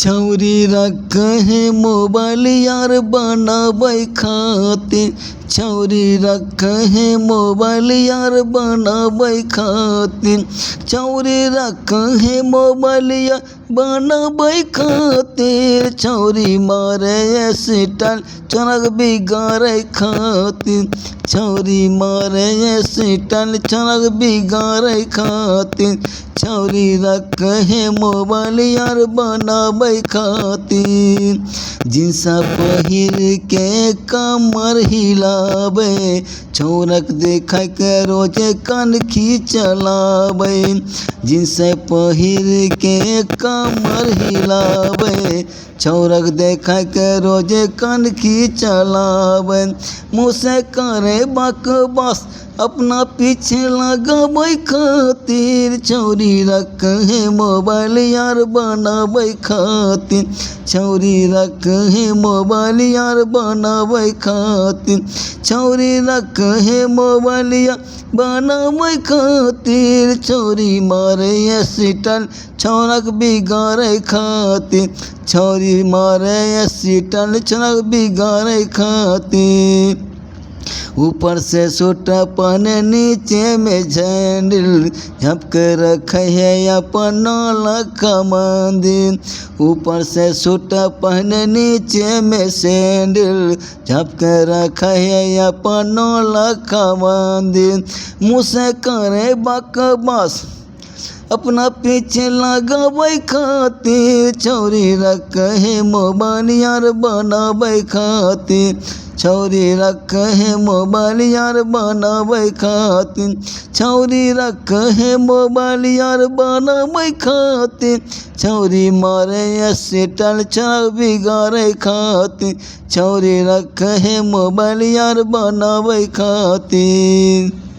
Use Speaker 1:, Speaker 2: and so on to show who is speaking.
Speaker 1: छौरी रखे मोबाइल यार बनाबै खातिर। छौरी रखे मोबाइल यार बनाबै खातिर। छौरी रखे मोबाइल यार बनाबै खातिर। छौरी मारे स्टाइल चनक बिगाड़ै खातिर। छौरी मारे स्टाइल चनक बिगाड़ै खातिर। छौरी रखे मोबाइल यार बनाबै खातिर। जींस पहिर के कमर हिलावे, छौरक देख के रोजे कनखी चलावे। जींस पहिर के कमर हिलावे, छौरक देख के रोजे कनखी चलावे। मुँह से करे बकवास अपना पीछे लगाबै खातिर। छौरी रखे मोबाइल यार बनाबै खातिर। छौरी रखे मोबाइल यार बनाबै खातिर। छौरी रखे मोबाइल यार बनाबै खातिर। छौरी मारे स्टाइल छौरक बिगाड़ै खातिर। छौरी मारे स्टाइल छौरक बिगाड़ै खातिर। ऊपर से सूट पहने नीचे में सैंडल, झपक रखे है अपन लखा मंदिर। ऊपर से सूट पहने नीचे में सैंडल, झपक रखे है अपन लखा मंदिर। मुँह से करे बकवास अपना पीछे लगाबै खातिर। छौरी रखे मोबाइल यार बनाबै खातिर। छौरी रखे मोबाइल यार बनाबै खातिर। छौरी रखे मोबाइल यार बनाबै खातिर। छौरी मारे स्टाइल चनक बिगाड़ै खातिर। छौरी रखे मोबाइल यार बनाबै खातिर।